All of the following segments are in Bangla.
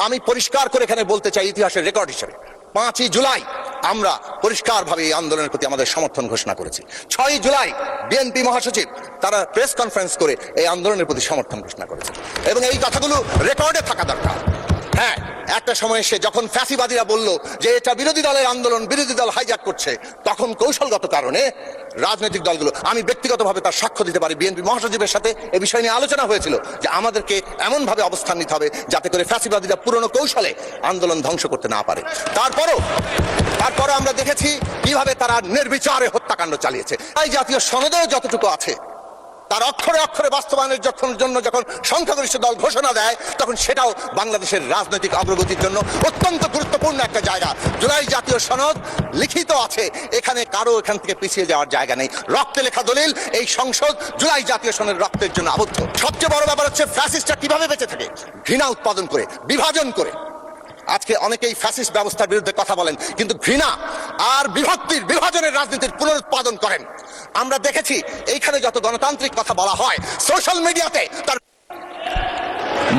আমি পরিষ্কার করে এখানে বলতে চাই ইতিহাসের রেকর্ড হিসেবে 5ই জুলাই আমরা পরিষ্কারভাবে এই আন্দোলনের প্রতি আমাদের সমর্থন ঘোষণা করেছি। 6ই জুলাই বিএনপি মহাসচিব তারা প্রেস কনফারেন্স করে এই আন্দোলনের প্রতি সমর্থন ঘোষণা করেছে এবং এই কথাগুলো রেকর্ডে থাকা দরকার। হ্যাঁ, একটা সময় এসে যখন ফ্যাসিবাদীরা বলল যে এটা বিরোধী দলের আন্দোলন, বিরোধী দল হাইজ্যাক করছে, তখন কৌশলগত কারণে রাজনৈতিক দলগুলো, আমি ব্যক্তিগতভাবে তার সাক্ষ্য দিতে পারি, বিএনপি মহাসচিবের সাথে এ বিষয় নিয়ে আলোচনা হয়েছিল যে আমাদেরকে এমনভাবে অবস্থান নিতে হবে যাতে করে ফ্যাসিবাদীরা পুরনো কৌশলে আন্দোলন ধ্বংস করতে না পারে। তারপরও আমরা দেখেছি কিভাবে তারা নির্বিচারে হত্যাকাণ্ড চালিয়েছে। এই জাতীয় সনদেও যতটুকু আছে তার অক্ষরে অক্ষরে বাস্তবায়নের জন্য যখন সংখ্যাগরিষ্ঠ দল ঘোষণা দেয়, তখন সেটাও বাংলাদেশের রাজনৈতিক অগ্রগতির জন্য অত্যন্ত গুরুত্বপূর্ণ একটা জায়গা। জুলাই জাতীয় সনদ লিখিত আছে, এখানে কারো এখান থেকে পিছিয়ে যাওয়ার জায়গা নেই। রক্তে লেখা দলিল, এই সংসদ জুলাই জাতীয় সনদের রক্তের জন্য আবদ্ধ। সবচেয়ে বড় ব্যাপার হচ্ছে ফ্যাসিস্টরা কিভাবে বেঁচে থাকে, ঘৃণা উৎপাদন করে, বিভাজন করে। আজকে অনেকেই ফ্যাসিস্ট ব্যবস্থার বিরুদ্ধে কথা বলেন, কিন্তু ঘৃণা আর বিভাজনের রাজনীতির পুনরুৎপাদন করেন। আমরা দেখেছি এইখানে যত গণতান্ত্রিক কথা বলা হয় সোশ্যাল মিডিয়াতে তার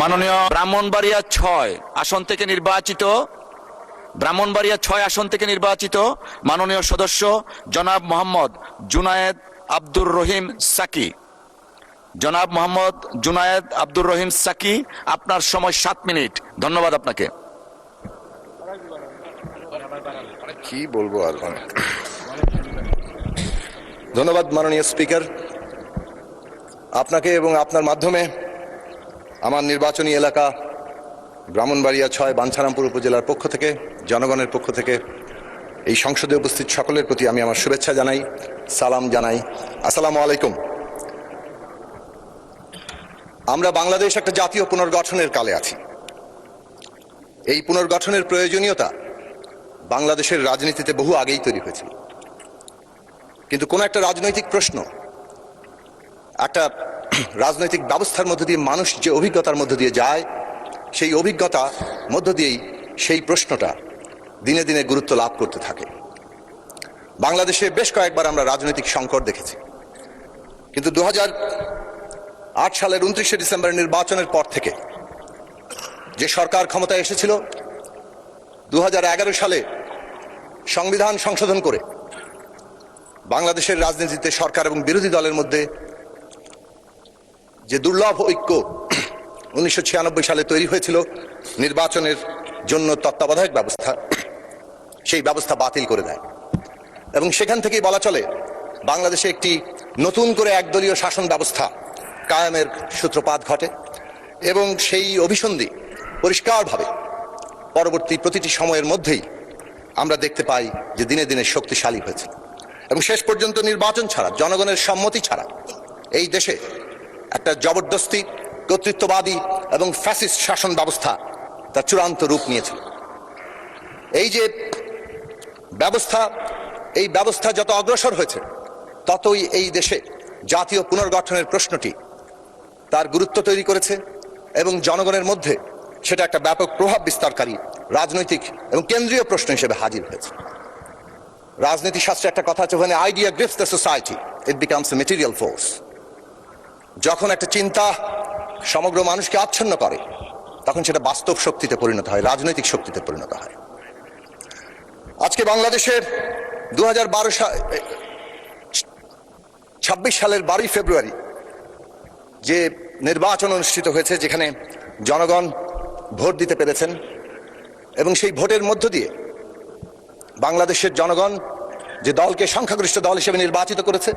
মাননীয় ব্রাহ্মণবাড়িয়া 6 আসন থেকে নির্বাচিত মাননীয় সদস্য জনাব মোহাম্মদ জুনায়েদ আব্দুর রহিম সাকি, আপনার সময় 7 মিনিট। ধন্যবাদ আপনাকে। কি বলবো আর, ধন্যবাদ মাননীয় স্পিকার। আপনাকে এবং আপনার মাধ্যমে আমার নির্বাচনী এলাকা ব্রাহ্মণবাড়িয়া 6 বাঞ্ছারামপুর উপজেলার পক্ষ থেকে, জনগণের পক্ষ থেকে এই সংসদে উপস্থিত সকলের প্রতি আমি আমার শুভেচ্ছা জানাই, সালাম জানাই। আসসালামু আলাইকুম। আমরা বাংলাদেশ একটা জাতীয় পুনর্গঠনের কালে আছি। এই পুনর্গঠনের প্রয়োজনীয়তা বাংলাদেশের রাজনীতিতে বহু আগেই তৈরি হয়েছিল, কিন্তু কোন একটা রাজনৈতিক প্রশ্ন, একটা রাজনৈতিক ব্যবস্থার মধ্য দিয়ে মানুষ যে অভিজ্ঞতার মধ্য দিয়ে যায়, সেই অভিজ্ঞতা মধ্য দিয়েই সেই প্রশ্নটা দিনে দিনে গুরুত্ব লাভ করতে থাকে। বাংলাদেশে বেশ কয়েকবার আমরা রাজনৈতিক সংকট দেখেছি, কিন্তু 2008 সালের 29শে ডিসেম্বর নির্বাচনের পর থেকে যে সরকার ক্ষমতায় এসেছিল, 2011 সালে সংবিধান সংশোধন করে বাংলাদেশের রাজনীতিতে সরকার এবং বিরোধী দলের মধ্যে যে দুর্লভ ঐক্য 1996 সালে তৈরি হয়েছিল নির্বাচনের জন্য তত্ত্বাবধায়ক ব্যবস্থা, সেই ব্যবস্থা বাতিল করে দেয় এবং সেখান থেকেই বলা চলে বাংলাদেশে একটি নতুন করে একদলীয় শাসন ব্যবস্থা কায়েমের সূত্রপাত ঘটে এবং সেই অভিসন্ধি পরিষ্কারভাবে পরবর্তী প্রতিটি সময়ের মধ্যেই আমরা দেখতে পাই যে দিনে দিনে শক্তিশালী হয়েছে এবং শেষ পর্যন্ত নির্বাচন ছাড়া, জনগণের সম্মতি ছাড়া এই দেশে একটা জবরদস্তি, কর্তৃত্ববাদী এবং ফ্যাসিস্ট শাসন ব্যবস্থা তার চূড়ান্ত রূপ নিয়েছিল। এই যে ব্যবস্থা, এই ব্যবস্থা যত অগ্রসর হয়েছে ততই এই দেশে জাতীয় পুনর্গঠনের প্রশ্নটি তার গুরুত্ব তৈরি করেছে এবং জনগণের মধ্যে সেটা একটা ব্যাপক প্রভাব বিস্তারকারী রাজনৈতিক এবং কেন্দ্রীয় প্রশ্ন হিসেবে হাজির হয়েছে। রাজনীতি শাস্ত্রে একটা কথা আছে, when idea grips the society it becomes a material force। যখন একটা চিন্তা সমগ্র মানুষকে আচ্ছন্ন করে তখন সেটা বাস্তব শক্তিতে পরিণত হয়, রাজনৈতিক শক্তিতে পরিণত হয়। আজকে বাংলাদেশের 26 সালের 12 ফেব্রুয়ারি যে নির্বাচন অনুষ্ঠিত হয়েছে, যেখানে জনগণ ভোট দিতে পেরেছেন এবং সেই ভোটের মধ্য দিয়ে বাংলাদেশের জনগণ যে দলকে সংখ্যাগরিষ্ঠ দল হিসেবে নির্বাচিত করেছে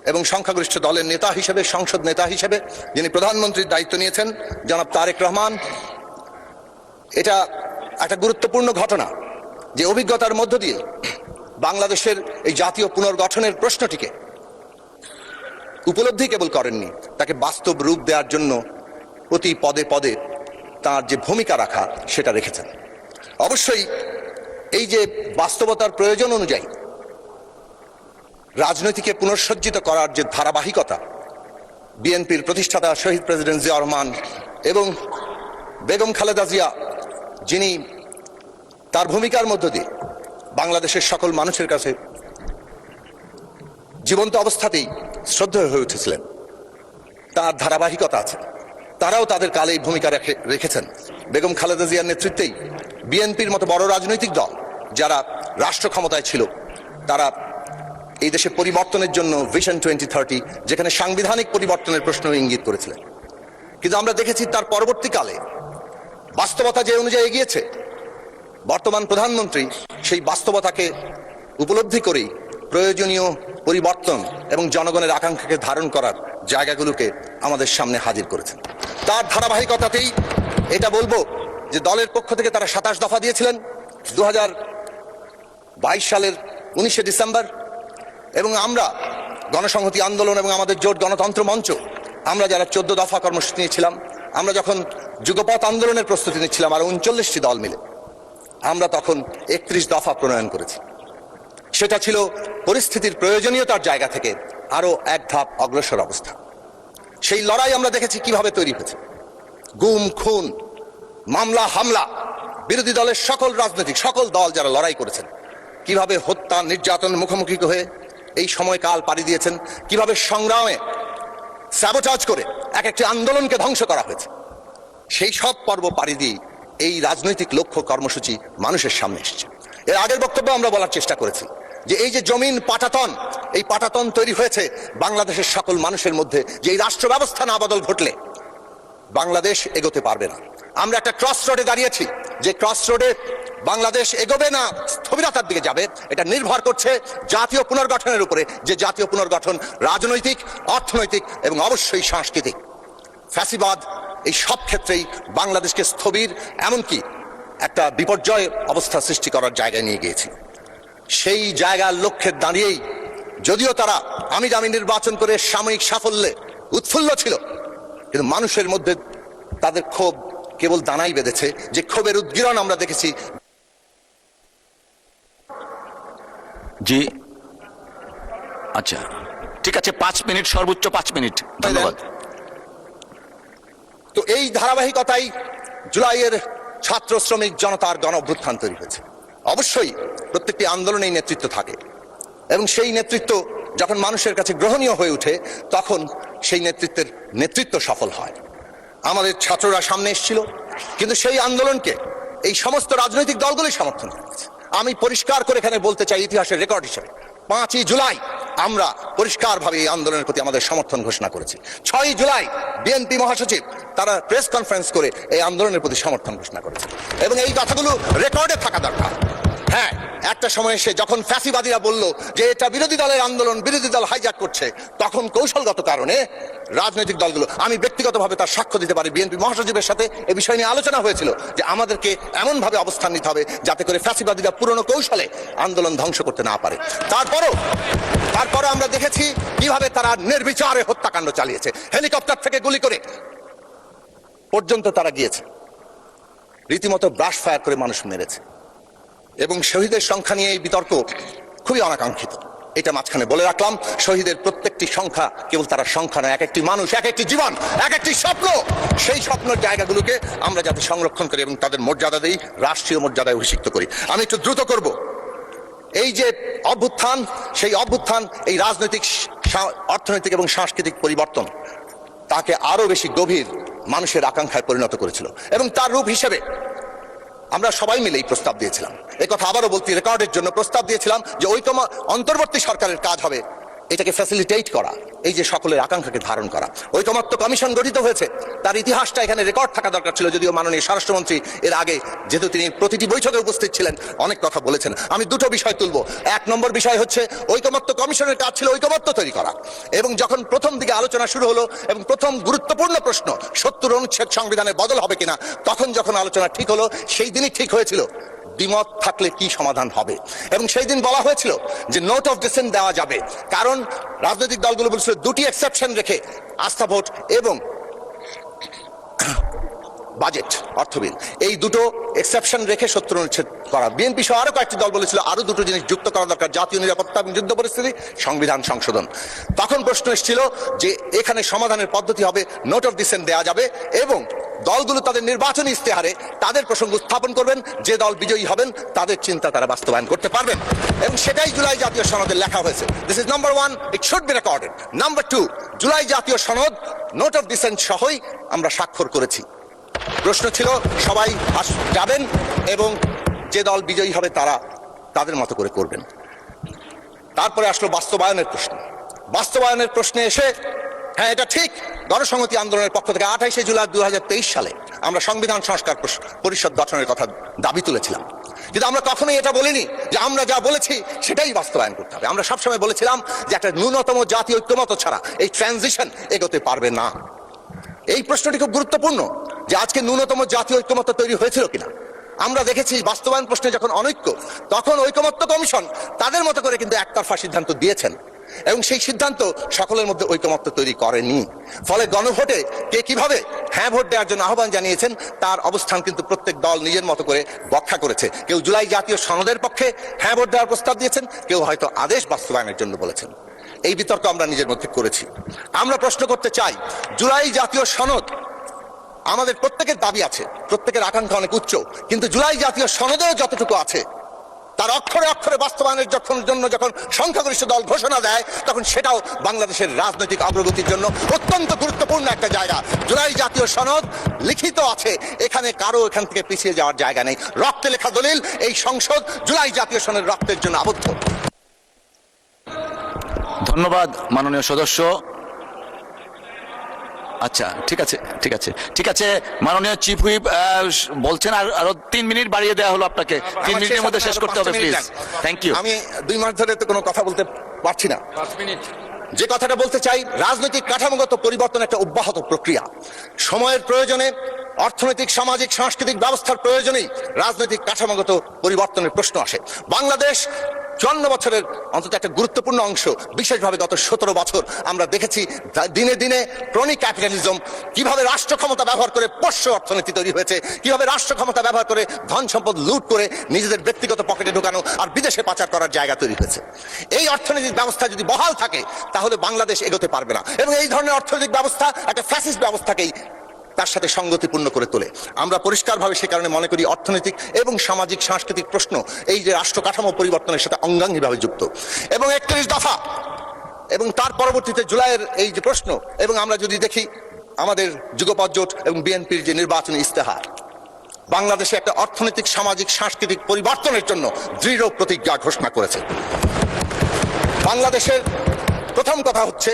এবং সংখ্যাগরিষ্ঠ দলের নেতা হিসেবে, সংসদ নেতা হিসেবে যিনি প্রধানমন্ত্রীর দায়িত্ব নিয়েছেন জনাব তারেক রহমান, এটা একটা গুরুত্বপূর্ণ ঘটনা যে অভিজ্ঞতার মধ্য দিয়ে বাংলাদেশের এই জাতীয় পুনর্গঠনের প্রশ্নটিকে উপলব্ধি কেবল করেননি, তাকে বাস্তব রূপ দেওয়ার জন্য প্রতি পদে পদে তার যে ভূমিকা রাখা সেটা রেখেছেন। অবশ্যই এই যে বাস্তবতার প্রয়োজন অনুযায়ী রাজনীতিকে পুনঃসজ্জিত করার যে ধারাবাহিকতা, বিএনপির প্রতিষ্ঠাতা শহীদ প্রেসিডেন্ট জিয়া রহমান এবং বেগম খালেদা জিয়া, যিনি তার ভূমিকার মধ্য দিয়ে বাংলাদেশের সকল মানুষের কাছে জীবন্ত অবস্থাতেই শ্রদ্ধেয় হয়ে উঠেছিলেন, তার ধারাবাহিকতা আছে। তারাও তাদের কালে এই ভূমিকা রেখেছেন। বেগম খালেদা জিয়ার নেতৃত্বেই বিএনপির মতো বড় রাজনৈতিক দল যারা রাষ্ট্র ক্ষমতায় ছিল, তারা এই দেশে পরিবর্তনের জন্য ভিশন 2030, যেখানে সাংবিধানিক পরিবর্তনের প্রশ্ন ইঙ্গিত করেছিলেন। কিন্তু আমরা দেখেছি তার পরবর্তীকালে বাস্তবতা যে অনুযায়ী এগিয়েছে, বর্তমান প্রধানমন্ত্রী সেই বাস্তবতাকে উপলব্ধি করেই প্রয়োজনীয় পরিবর্তন এবং জনগণের আকাঙ্ক্ষাকে ধারণ করার জায়গাগুলোকে আমাদের সামনে হাজির করেছেন। তার ধারাবাহিকতাতেই এটা বলবো যে দলের পক্ষ থেকে তারা 27 দফা দিয়েছিলেন 2022 সালের 19শে ডিসেম্বর, এবং আমরা গণসংহতি আন্দোলন এবং আমাদের জোট গণতন্ত্র মঞ্চ, আমরা যারা 14 দফা কর্মসূচি নিয়েছিলাম, আমরা যখন যুগপৎ আন্দোলনের প্রস্তুতি নিচ্ছিলাম আর 39টি দল মিলে, আমরা তখন 31 দফা প্রণয়ন করেছি। সেটা ছিল পরিস্থিতির প্রয়োজনীয়তার জায়গা থেকে আরো এক ধাপ অগ্রসর অবস্থা। সেই লড়াই আমরা দেখেছি কিভাবে তৈরি হয়েছে। গুম, খুন, মামলা, হামলা, বিরোধী দলের সকল দল যারা লড়াই করেছেন, কিভাবে হত্যা, নির্যাতন মুখোমুখি হয়ে এই সময়কাল পাড়ি দিয়েছেন, কিভাবে সংগ্রামে স্যাবোটাজ করে এক একটি আন্দোলনকে ধ্বংস করা হয়েছে। সেই সব পর্ব পাড়ি দিয়ে এই রাজনৈতিক লক্ষ্য কর্মসূচি মানুষের সামনে এসেছে। এর আগের বক্তব্য আমরা বলার চেষ্টা করেছি যে এই যে জমিন পাটাতন, এই পাটাতন তৈরি হয়েছে বাংলাদেশের সকল মানুষের মধ্যে, যে এই রাষ্ট্র ব্যবস্থা না বদল ঘটলে বাংলাদেশ এগোতে পারবে না। আমরা একটা ক্রস রোডে দাঁড়িয়েছি, যে ক্রস রোডে বাংলাদেশ এগোবে না স্থবিরতার দিকে যাবে, এটা নির্ভর করছে জাতীয় পুনর্গঠনের উপরে, যে জাতীয় পুনর্গঠন রাজনৈতিক, অর্থনৈতিক এবং অবশ্যই সাংস্কৃতিক। ফ্যাসিবাদ এই সব ক্ষেত্রেই বাংলাদেশকে স্থবির, এমনকি একটা বিপর্যয় অবস্থা সৃষ্টি করার জায়গায় নিয়ে গিয়েছে। সেই জায়গার লক্ষ্যে দাঁড়িয়েই যদিও তারা আমি দামি নির্বাচন করে সাময়িক সাফল্যে উৎফুল্ল ছিল, কিন্তু মানুষের মধ্যে তাদের ক্ষোভ কেবল দানাই বেঁধেছে। যে ক্ষোভের উদ্গীরণ আমরা দেখেছি। জি, আচ্ছা, ঠিক আছে, 5 মিনিট, সর্বোচ্চ 5 মিনিট। ধন্যবাদ। তো এই ধারাবাহিকতাই জুলাইয়ের ছাত্র শ্রমিক জনতার গণ অভ্যুত্থান তৈরি হয়েছে। অবশ্যই প্রত্যেকটি আন্দোলনেই নেতৃত্ব থাকে, এবং সেই নেতৃত্ব যখন মানুষের কাছে গ্রহণীয় হয়ে ওঠে, তখন সেই নেতৃত্ব সফল হয়। আমাদের ছাত্ররা সামনে এসেছিল, কিন্তু সেই আন্দোলনকে এই সমস্ত রাজনৈতিক দলগুলোই সমর্থন করেছে। আমি পরিষ্কার করে এখানে বলতে চাই, ইতিহাসের রেকর্ড হিসেবে 5ই জুলাই আমরা পরিষ্কারভাবে এই আন্দোলনের প্রতি আমাদের সমর্থন ঘোষণা করেছি। 6ই জুলাই বিএনপি মহাসচিব তারা প্রেস কনফারেন্স করে এই আন্দোলনের প্রতি সমর্থন ঘোষণা করেছে, এবং এই কথাগুলো রেকর্ডে থাকা দরকার। হ্যাঁ, একটা সময় এসে যখন ফ্যাসিবাদীরা বলল যে এটা বিরোধী দলের আন্দোলন, বিরোধী দল হাইজ্যাক করছে, তখন কৌশলগত কারণে রাজনৈতিক দলগুলো, আমি ব্যক্তিগতভাবে তার সাক্ষ্য দিতে পারি, বিএনপি মহাসচিবের সাথে এ বিষয় নিয়ে আলোচনা হয়েছিল যে আমাদেরকে এমনভাবে অবস্থান নিতে হবে যাতে করে ফ্যাসিবাদীরা পুরনো কৌশলে আন্দোলন ধ্বংস করতে না পারে। তারপরও আমরা দেখেছি কিভাবে তারা নির্বিচারে হত্যাকাণ্ড চালিয়েছে, হেলিকপ্টার থেকে গুলি করে পর্যন্ত তারা গিয়েছে, রীতিমতো ব্রাশ ফায়ার করে মানুষ মেরেছে। এবং শহীদের সংখ্যা নিয়ে এই বিতর্ক খুবই অনাকাঙ্ক্ষিত, এটা মাঝখানে বলে রাখলাম। শহীদের প্রত্যেকটি সংখ্যা কেবল তারা সংখ্যা নয়, এক একটি মানুষ, এক একটি জীবন, এক একটি স্বপ্ন। সেই স্বপ্নের জায়গাগুলোকে আমরা যাতে সংরক্ষণ করি এবং তাদের মর্যাদা দেই, রাষ্ট্রীয় মর্যাদায় অভিষিক্ত করি। আমি একটু দ্রুত করব। এই যে অভ্যুত্থান, সেই অভ্যুত্থান এই রাজনৈতিক, অর্থনৈতিক এবং সাংস্কৃতিক পরিবর্তন তাকে আরো বেশি গভীর মানুষের আকাঙ্ক্ষায় পরিণত করেছিল, এবং তার রূপ হিসেবে আমরা সবাই মিলে এই প্রস্তাব দিয়েছিলাম। এই কথা আবারও বলতে, রেকর্ডের জন্য প্রস্তাব দিয়েছিলাম যে অন্তর্বর্তী সরকারের কাজ হবে এটাকে ফ্যাসিলিটেট করা, এই যে সকলের আকাঙ্ক্ষাকে ধারণ করা। ঐকমত্য কমিশন গঠিত হয়েছে, তার ইতিহাসটা এখানে রেকর্ড থাকা দরকার ছিল। যদিও মাননীয় স্বরাষ্ট্রমন্ত্রী এর আগে, যেহেতু তিনি প্রতিটি বৈঠকে উপস্থিত ছিলেন, অনেক কথা বলেছেন। আমি দুটো বিষয় তুলব। 1 নম্বর বিষয় হচ্ছে ঐকমত্য কমিশনের কাজ ছিল ঐকমত্য তৈরি করা, এবং যখন প্রথম দিকে আলোচনা শুরু হলো এবং প্রথম গুরুত্বপূর্ণ প্রশ্ন 70 অনুচ্ছেদ সংবিধানে বদল হবে কিনা, তখন যখন আলোচনা ঠিক হলো, সেই দিনই ঠিক হয়েছিল দ্বিমত থাকলে কি সমাধান হবে, এবং সেই দিন বলা হয়েছিল যে নোট অফ ডিসেন্ট দেওয়া যাবে, কারণ রাজনৈতিক দলগুলো বলছিল 2টি এক্সেপশন রেখে আস্থা ভোট এবং বাজেট অর্থ বিল, এই দুটো এক্সেপশন রেখে সত্য অনুচ্ছেদ করা। বিএনপি সহ আরো কয়েকটি দল বলেছিল আরো দুটো জিনিস যুক্ত করা দরকার, জাতীয় নিরাপত্তা এবং যুদ্ধ পরিস্থিতি, সংবিধান সংশোধন। তখন প্রশ্ন এসেছিল যে এখানে সমাধানের পদ্ধতি হবে নোট অফ ডিসেন্ট দেওয়া যাবে এবং দলগুলো তাদের নির্বাচনী ইস্তেহারে তাদের প্রসঙ্গ উত্থাপন করবেন, যে দল বিজয়ী হবেন তাদের চিন্তা তারা বাস্তবায়ন করতে পারবেন, এবং সেটাই জুলাই জাতীয় সনদে লেখা হয়েছে। This is number one, it should be recorded. Number two, July জাতীয় সনদ নোট অফ ডিসেন্ট সহই আমরা স্বাক্ষর করেছি। প্রশ্ন ছিল সবাই যাবেন এবং যে দল বিজয়ী হবে তারা তাদের মতো করে করবেন। তারপরে আসলো বাস্তবায়নের প্রশ্ন। বাস্তবায়নের প্রশ্নে এসে হ্যাঁ, এটা ঠিক, গণসংহতি আন্দোলনের পক্ষ থেকে 28শে জুলাই 2023 সালে আমরা সংবিধান সংস্কার পরিষদ গঠনের কথা দাবি তুলেছিলাম, কিন্তু আমরা কখনোই এটা বলিনি যে আমরা যা বলেছি সেটাই বাস্তবায়ন করতে হবে। আমরা সবসময় বলেছিলাম যে একটা ন্যূনতম জাতীয় ঐক্যমত্য ছাড়া এই ট্রানজিশন এগোতে পারবে না। এই প্রশ্নটি খুব গুরুত্বপূর্ণ যে আজকে ন্যূনতম জাতীয় ঐক্যমত্য তৈরি হয়েছিল কিনা। আমরা দেখেছি বাস্তবায়ন প্রশ্নে যখন অনৈক্য, তখন ঐকমত্য কমিশন তাদের মতো করে কিন্তু একতরফা সিদ্ধান্ত দিয়েছেন এবং সেই সিদ্ধান্ত সকলের মধ্যে ঐকমত্য তৈরি করেনি। ফলে গণভোটে কে কিভাবে হ্যাঁ ভোট দেওয়ার জন্য আহ্বান জানিয়েছেন তার অবস্থান কিন্তু প্রত্যেক দল নিজের মতো করে ব্যাখ্যা করেছে। কেউ জুলাই জাতীয় সনদের পক্ষে হ্যাঁ ভোট দেওয়ার প্রস্তাব দিয়েছেন, কেউ হয়তো আদেশ বাস্তবায়নের জন্য বলেছেন। এই বিতর্ক আমরা নিজের মধ্যে করেছি। আমরা প্রশ্ন করতে চাই, জুলাই জাতীয় সনদ আমাদের প্রত্যেকের দাবি আছে, প্রত্যেকের আকাঙ্ক্ষা অনেক উচ্চ, কিন্তু জুলাই জাতীয় সনদেও যতটুকু আছে তার অক্ষরে অক্ষরে বাস্তবায়নের জন্য যখন সংখ্যাগরিষ্ঠ দল ঘোষণা দেয়, তখন সেটাও বাংলাদেশের রাজনৈতিক অগ্রগতির জন্য অত্যন্ত গুরুত্বপূর্ণ একটা জায়গা। জুলাই জাতীয় সনদ লিখিত আছে, এখানে কারো এখান থেকে পিছিয়ে যাওয়ার জায়গা নেই। রক্তে লেখা দলিল, এই সংসদ জুলাই জাতীয় সনদের রক্তের জন্য আবদ্ধ। ধন্যবাদ মাননীয় সদস্য। আচ্ছা, ঠিক আছে ঠিক আছে ঠিক আছে, মাননীয় চিফ হুইপ বলছেন আরো 3 মিনিট বাড়িয়ে দেওয়া হলো আপনাকে। 3 মিনিটের মধ্যে শেষ করতে হবে প্লিজ। Thank you. আমি 2 মাস ধরে তো কোনো কথা বলতে পারছি না। 5 মিনিট। যে কথাটা বলতে চাই, রাজনৈতিক কাঠামোগত পরিবর্তন একটা অব্যাহত প্রক্রিয়া। সময়ের প্রয়োজনে, অর্থনৈতিক, সামাজিক, সাংস্কৃতিক ব্যবস্থার প্রয়োজনেই রাজনৈতিক কাঠামোগত পরিবর্তনের প্রশ্ন আসে। বাংলাদেশ 54 বছরের অন্তত একটা গুরুত্বপূর্ণ অংশ, বিশেষভাবে গত 17 বছর আমরা দেখেছি দিনে দিনে ক্রনিক ক্যাপিটালিজম কিভাবে রাষ্ট্র ক্ষমতা ব্যবহার করে পোষ্য অর্থনীতি তৈরি হয়েছে, কিভাবে রাষ্ট্র ক্ষমতা ব্যবহার করে ধন সম্পদ লুট করে নিজেদের ব্যক্তিগত পকেটে ঢোকানো আর বিদেশে পাচার করার জায়গা তৈরি হয়েছে। এই অর্থনৈতিক ব্যবস্থা যদি বহাল থাকে তাহলে বাংলাদেশ এগোতে পারবে না, এবং এই ধরনের অর্থনৈতিক ব্যবস্থা একটা ফ্যাসিস্ট ব্যবস্থাকেই তার সাথে সঙ্গতিপূর্ণ করে তোলে। আমরা পরিষ্কারভাবে সে কারণে মনে করি অর্থনৈতিক এবং সামাজিক সাংস্কৃতিক প্রশ্ন এই যে রাষ্ট্র কাঠামো পরিবর্তনের সাথে অঙ্গাঙ্গিভাবে যুক্ত। এবং 31 দফা এবং তার পরবর্তীতে জুলাইয়ের এই যে প্রশ্ন, এবং আমরা যদি দেখি আমাদের যুগপৎ জোট এবং বিএনপির যে নির্বাচনী ইস্তেহার, বাংলাদেশে একটা অর্থনৈতিক, সামাজিক, সাংস্কৃতিক পরিবর্তনের জন্য দৃঢ় প্রতিজ্ঞা ঘোষণা করেছে। বাংলাদেশের প্রথম কথা হচ্ছে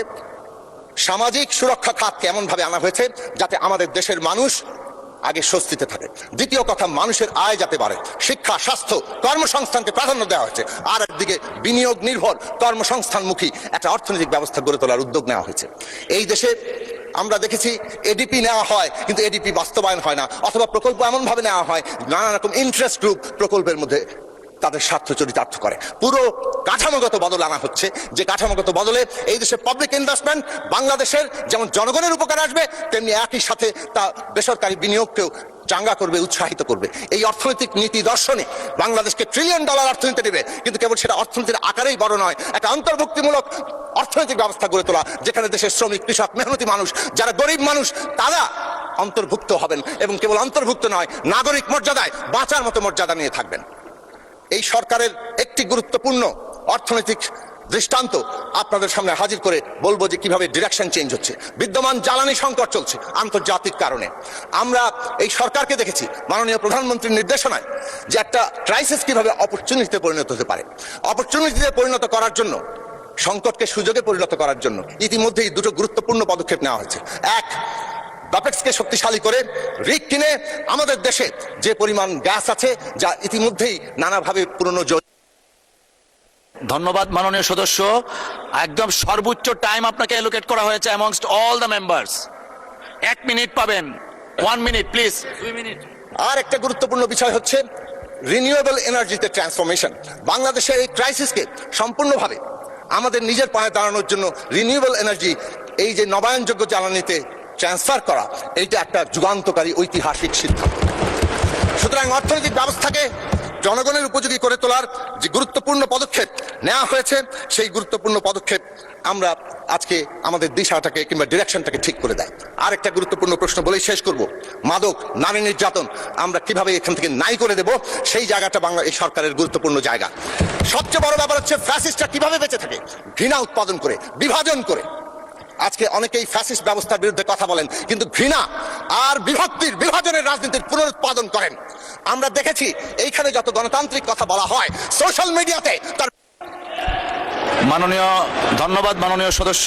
সামাজিক সুরক্ষা খাত কেমন ভাবে আনা হয়েছে যাতে আমাদের দেশের মানুষ আগে স্বস্তিতে থাকে। দ্বিতীয় কথা, মানুষের আয় যাতে বাড়ে, শিক্ষা, স্বাস্থ্য, কর্মসংস্থানকে প্রাধান্য দেওয়া হয়েছে। আর একদিকে বিনিয়োগ নির্ভর কর্মসংস্থানমুখী একটা অর্থনৈতিক ব্যবস্থা গড়ে তোলার উদ্যোগ নেওয়া হয়েছে। এই দেশে আমরা দেখেছি এডিপি নেওয়া হয় কিন্তু এডিপি বাস্তবায়ন হয় না, অথবা প্রকল্প এমন ভাবে নেওয়া হয় নানা রকম ইন্টারেস্ট গ্রুপ প্রকল্পের মধ্যে তাদের স্বার্থ চরিতার্থ করে। পুরো কাঠামোগত বদল আনা হচ্ছে, যে কাঠামোগত বদলে এই দেশে পাবলিক ইনভেস্টমেন্ট বাংলাদেশের যেমন জনগণের উপকার আসবে, তেমনি একই সাথে তা বেসরকারি বিনিয়োগকেও চাঙ্গা করবে, উৎসাহিত করবে। এই অর্থনৈতিক নীতি দর্শনে বাংলাদেশকে $1 ট্রিলিয়ন অর্থনীতি দেবে, কিন্তু কেবল সেটা অর্থনীতির আকারেই বড় নয়, একটা অন্তর্ভুক্তিমূলক অর্থনৈতিক ব্যবস্থা গড়ে তোলা, যেখানে দেশের শ্রমিক, কৃষক, মেহনতি মানুষ, যারা গরিব মানুষ, তারা অন্তর্ভুক্ত হবেন এবং কেবল অন্তর্ভুক্ত নয়, নাগরিক মর্যাদায় বাঁচার মতো মর্যাদা নিয়ে থাকবেন। এই সরকারের একটি গুরুত্বপূর্ণ অর্থনৈতিক দৃষ্টান্ত আপনাদের সামনে হাজির করে বলবো যে কিভাবে ডিরেকশন চেঞ্জ হচ্ছে। বিদ্যমান জ্বালানি সংকট চলছে আন্তর্জাতিক কারণে। আমরা এই সরকারকে দেখেছি মাননীয় প্রধানমন্ত্রীর নির্দেশনায় যে একটা ক্রাইসিস কিভাবে অপরচুনিটিতে পরিণত হতে পারে। অপরচুনিটিতে পরিণত করার জন্য, সংকটকে সুযোগে পরিণত করার জন্য ইতিমধ্যেই 2টো গুরুত্বপূর্ণ পদক্ষেপ নেওয়া হয়েছে। এক, ব্যাপেক্সকে শক্তিশালী করে রিগ কিনে আমাদের দেশে যে পরিমাণ গ্যাস আছে, যা ইতিমধ্যেই নানাভাবে পুরনো। ধন্যবাদ মাননীয় সদস্য। একদম সর্বোচ্চ টাইম আপনাকে অ্যালোকেট করা হয়েছে amongst all the members. 1 minute পাবেন। 1 মিনিট প্লিজ। 2 মিনিট। আর একটা গুরুত্বপূর্ণ বিষয় হচ্ছে রিনিউয়েবল এনার্জিতে ট্রান্সফরমেশন। বাংলাদেশের এই ক্রাইসিসকে সম্পূর্ণভাবে আমাদের নিজের পায়ে দাঁড়ানোর জন্য রিনিউয়েবল এনার্জি, এই যে নবায়নযোগ্য জ্বালানিতে ট্রান্সফার করা এইটা একটা যুগান্তকারী ঐতিহাসিক সিদ্ধান্ত। সুতরাং অর্থনৈতিক ব্যবস্থাকে জনগণের উপযোগী করে তোলার যে গুরুত্বপূর্ণ পদক্ষেপ নেওয়া হয়েছে, সেই গুরুত্বপূর্ণ পদক্ষেপ আমরা আজকে আমাদের দিশাটাকে কিংবা ডিরেকশনটাকে ঠিক করে দেয়। আর একটা গুরুত্বপূর্ণ প্রশ্ন বলেই শেষ করব, মাদক, নারী নির্যাতন আমরা কিভাবে এখান থেকে নাই করে দেব, সেই জায়গাটা বাংলা এই সরকারের গুরুত্বপূর্ণ জায়গা। সবচেয়ে বড় ব্যাপার হচ্ছে ফ্যাসিস্টরা কিভাবে বেঁচে থাকে, ঘৃণা উৎপাদন করে, বিভাজন করে। আজকে অনেকেই ফ্যাসিস্ট ব্যবস্থার বিরুদ্ধে কথা বলেন, কিন্তু ঘৃণা আর বিভাজনের রাজনীতির পুনরুৎপাদন করেন। আমরা দেখেছি এইখানে যত গণতান্ত্রিক কথা বলা হয় সোশ্যাল মিডিয়াতে তার ধন্যবাদ মাননীয় সদস্য।